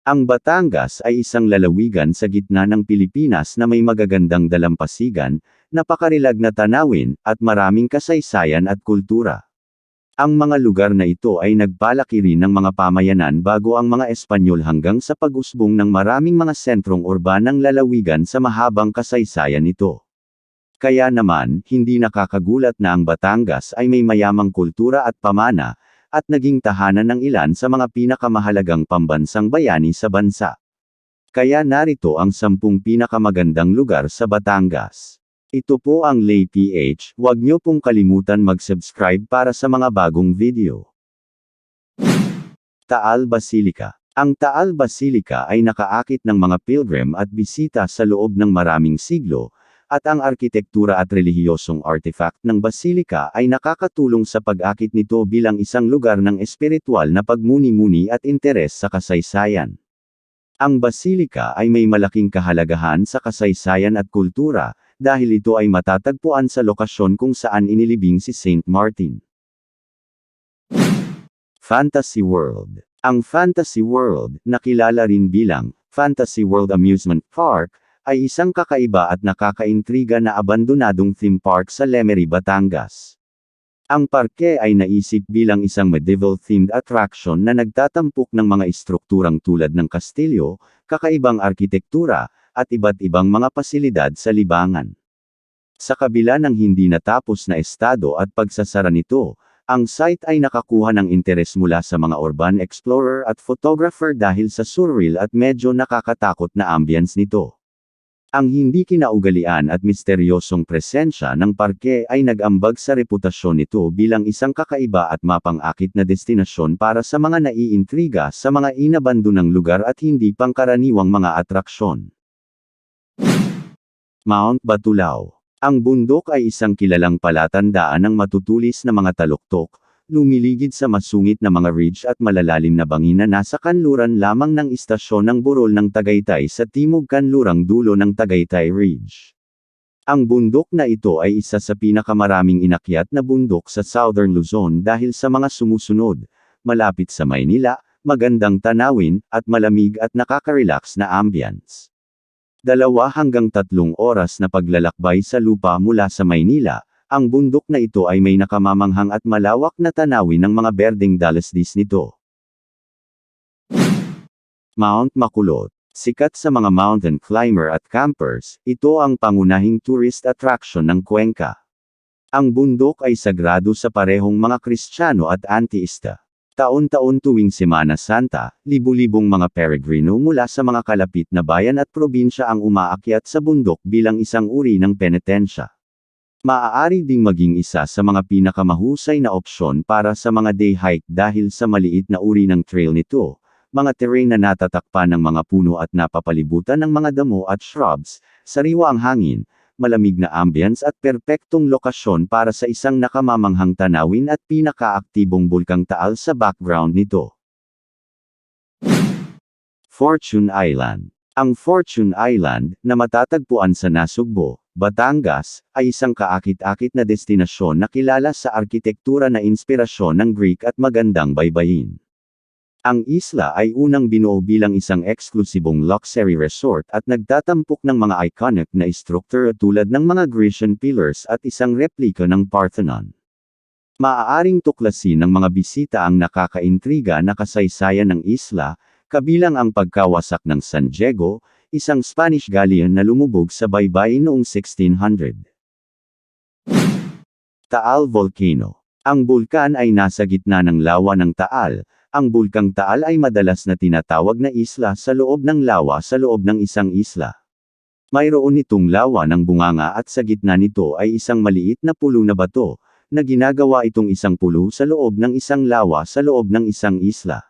Ang Batangas ay isang lalawigan sa gitna ng Pilipinas na may magagandang dalampasigan, napakarilag na tanawin, at maraming kasaysayan at kultura. Ang mga lugar na ito ay nagpalaki rin ng mga pamayanan bago ang mga Espanyol hanggang sa pag-usbong ng maraming mga sentrong urbanang lalawigan sa mahabang kasaysayan nito. Kaya naman, hindi nakakagulat na ang Batangas ay may mayamang kultura at pamana, at naging tahanan ng ilan sa mga pinakamahalagang pambansang bayani sa bansa. Kaya narito ang 10 pinakamagandang lugar sa Batangas. Ito po ang Lay PH, huwag niyo pong kalimutan mag-subscribe para sa mga bagong video. Taal Basilica. Ang Taal Basilica ay nakaakit ng mga pilgrim at bisita sa loob ng maraming siglo, at ang arkitektura at relihiyosong artifact ng Basilica ay nakakatulong sa pag-akit nito bilang isang lugar ng espiritual na pagmuni-muni at interes sa kasaysayan. Ang Basilica ay may malaking kahalagahan sa kasaysayan at kultura, dahil ito ay matatagpuan sa lokasyon kung saan inilibing si Saint Martin. Fantasy World. Ang Fantasy World, nakilala rin bilang Fantasy World Amusement Park, ay isang kakaiba at nakakaintriga na abandonadong theme park sa Lemery, Batangas. Ang parke ay naisip bilang isang medieval-themed attraction na nagtatampok ng mga istrukturang tulad ng kastilyo, kakaibang arkitektura, at iba't ibang mga pasilidad sa libangan. Sa kabila ng hindi natapos na estado at pagsasara nito, ang site ay nakakuha ng interes mula sa mga urban explorer at photographer dahil sa surreal at medyo nakakatakot na ambience nito. Ang hindi kinaugalian at misteryosong presensya ng parke ay nag-ambag sa reputasyon nito bilang isang kakaiba at mapang-akit na destinasyon para sa mga naiintriga sa mga inabandonang lugar at hindi pangkaraniwang mga atraksyon. Mount Batulao. Ang bundok ay isang kilalang palatandaan ng matutulis na mga taluktok, lumiligid sa masungit na mga ridge at malalalim na bangin na nasa kanluran lamang ng istasyon ng burol ng Tagaytay sa timog kanlurang dulo ng Tagaytay Ridge. Ang bundok na ito ay isa sa pinakamaraming inakyat na bundok sa Southern Luzon dahil sa mga sumusunod, malapit sa Maynila, magandang tanawin, at malamig at nakaka-relax na ambience. 2 hanggang 3 oras na paglalakbay sa lupa mula sa Maynila. Ang bundok na ito ay may nakamamanghang at malawak na tanawin ng mga berdeng dalasdis nito. Mount Makulot. Sikat sa mga mountain climber at campers, ito ang pangunahing tourist attraction ng Cuenca. Ang bundok ay sagrado sa parehong mga Kristiyano at antiista. Taon-taon tuwing Semana Santa, libu-libong mga peregrino mula sa mga kalapit na bayan at probinsya ang umaakyat sa bundok bilang isang uri ng penitensya. Maaari ding maging isa sa mga pinakamahusay na opsyon para sa mga day hike dahil sa maliit na uri ng trail nito, mga terrain na natatakpan ng mga puno at napapalibutan ng mga damo at shrubs, sariwa ang hangin, malamig na ambience at perpektong lokasyon para sa isang nakamamanghang tanawin at pinakaaktibong bulkang Taal sa background nito. Fortune Island. Ang Fortune Island, na matatagpuan sa Nasugbo, Batangas, ay isang kaakit-akit na destinasyon na kilala sa arkitektura na inspirasyon ng Greek at magandang baybayin. Ang isla ay unang binuo bilang isang eksklusibong luxury resort at nagtatampok ng mga iconic na istruktura tulad ng mga Grecian pillars at isang replika ng Parthenon. Maaaring tuklasin ng mga bisita ang nakakaintriga na kasaysayan ng isla, kabilang ang pagkawasak ng San Diego, isang Spanish galleon na lumubog sa baybayin noong 1600. Taal Volcano. Ang bulkan ay nasa gitna ng lawa ng Taal. Ang bulkang Taal ay madalas na tinatawag na isla sa loob ng lawa sa loob ng isang isla. Mayroon itong lawa ng bunganga at sa gitna nito ay isang maliit na pulo na bato, na ginagawa itong isang pulo sa loob ng isang lawa sa loob ng isang isla.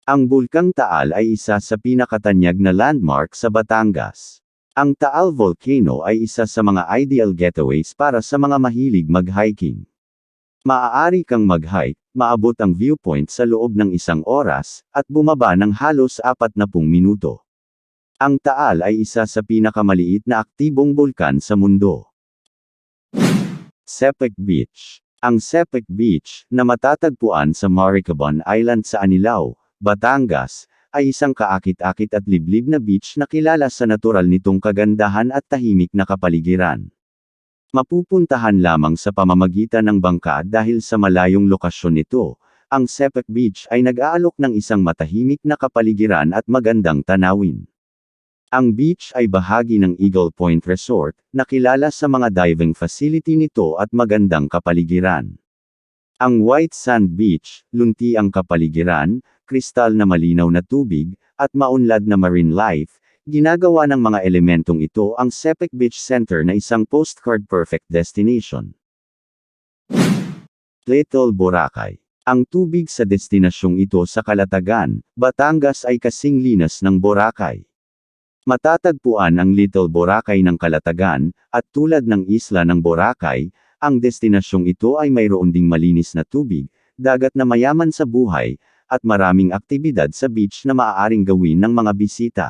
Ang bulkang Taal ay isa sa pinakatanyag na landmark sa Batangas. Ang Taal Volcano ay isa sa mga ideal getaways para sa mga mahilig mag-hiking. Maaari kang mag-hike, maabot ang viewpoint sa loob ng 1 oras, at bumaba ng halos 40 minuto. Ang Taal ay isa sa pinakamaliit na aktibong bulkan sa mundo. Sepik Beach. Ang Sepik Beach, na matatagpuan sa Maricabon Island sa Anilao, Batangas, ay isang kaakit-akit at liblib na beach na kilala sa natural nitong kagandahan at tahimik na kapaligiran. Mapupuntahan lamang sa pamamagitan ng bangka dahil sa malayong lokasyon nito, ang Sepik Beach ay nag-aalok ng isang matahimik na kapaligiran at magandang tanawin. Ang beach ay bahagi ng Eagle Point Resort, na kilala sa mga diving facility nito at magandang kapaligiran. Ang White Sand Beach, lunti ang kapaligiran, kristal na malinaw na tubig, at maunlad na marine life, ginagawa ng mga elementong ito ang Sepik Beach Center na isang postcard-perfect destination. Little Boracay. Ang tubig sa destinasyong ito sa Calatagan, Batangas ay kasing linas ng Boracay. Matatagpuan ang Little Boracay ng Calatagan, at tulad ng isla ng Boracay, ang destinasyong ito ay mayroon ding malinis na tubig, dagat na mayaman sa buhay, at maraming aktibidad sa beach na maaaring gawin ng mga bisita.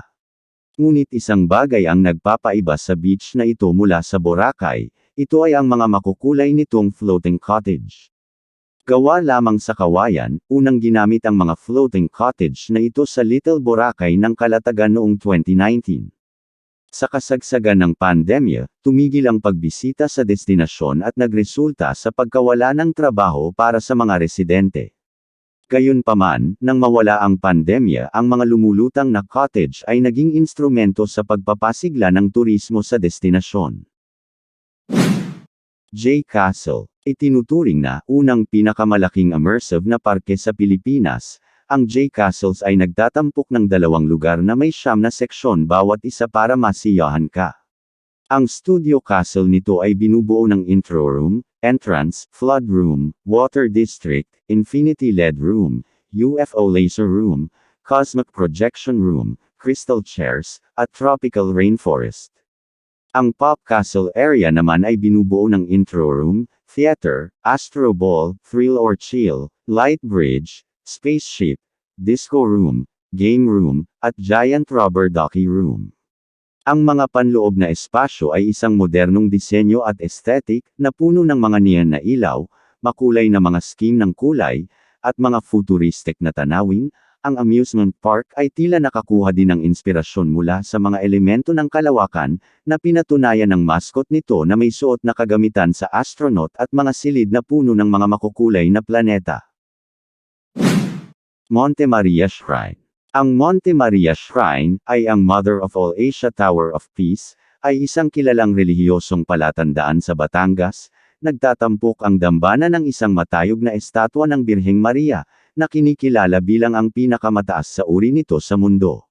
Ngunit isang bagay ang nagpapaiba sa beach na ito mula sa Boracay, ito ay ang mga makukulay nitong floating cottage. Gawa lamang sa kawayan, unang ginamit ang mga floating cottage na ito sa Little Boracay ng Calatagan noong 2019. Sa kasagsagan ng pandemya, tumigil ang pagbisita sa destinasyon at nagresulta sa pagkawala ng trabaho para sa mga residente. Gayunpaman, nang mawala ang pandemya, ang mga lumulutang na cottage ay naging instrumento sa pagpapasigla ng turismo sa destinasyon. J Castle. Itinuturing na unang pinakamalaking immersive na parke sa Pilipinas, ang J Castles ay nagtatampok ng 2 lugar na may 9 na seksyon bawat isa para masiyahan ka. Ang studio castle nito ay binubuo ng intro room, entrance, flood room, water district, infinity LED room, UFO laser room, cosmic projection room, crystal chairs, at tropical rainforest. Ang Pop Castle area naman ay binubuo ng intro room, theater, astro ball, thrill or chill, light bridge, spaceship, disco room, game room, at giant rubber ducky room. Ang mga panloob na espasyo ay isang modernong disenyo at aesthetic, na puno ng mga neon na ilaw, makulay na mga scheme ng kulay, at mga futuristic na tanawin. Ang amusement park ay tila nakakuha din ng inspirasyon mula sa mga elemento ng kalawakan, na pinatunayan ng mascot nito na may suot na kagamitan sa astronaut at mga silid na puno ng mga makukulay na planeta. Monte Maria Shrine. Ang Monte Maria Shrine, ay ang Mother of All Asia Tower of Peace, ay isang kilalang relihiyosong palatandaan sa Batangas. Nagtatampok ang dambana ng isang matayog na estatwa ng Birheng Maria, na kinikilala bilang ang pinakamataas sa uri nito sa mundo.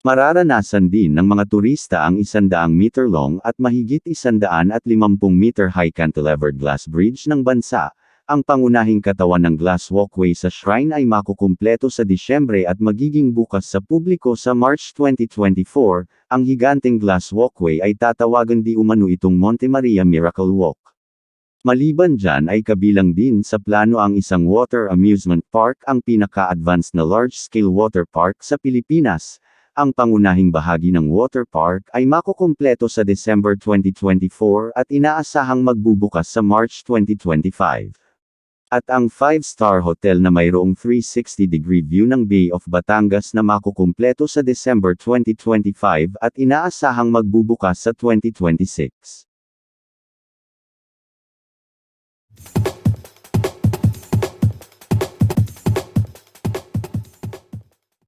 Mararanasan din ng mga turista ang 100 meter long at mahigit 150 meter high cantilevered glass bridge ng bansa. Ang pangunahing katawan ng glass walkway sa shrine ay makukumpleto sa Disyembre at magiging bukas sa publiko sa March 2024. Ang higanteng glass walkway ay tatawagan di umano itong Monte Maria Miracle Walk. Maliban dyan ay kabilang din sa plano ang isang water amusement park, ang pinaka-advanced na large-scale water park sa Pilipinas. Ang pangunahing bahagi ng water park ay makukumpleto sa December 2024 at inaasahang magbubukas sa March 2025. At ang 5-star hotel na mayroong 360-degree view ng Bay of Batangas na makukumpleto sa December 2025 at inaasahang magbubukas sa 2026.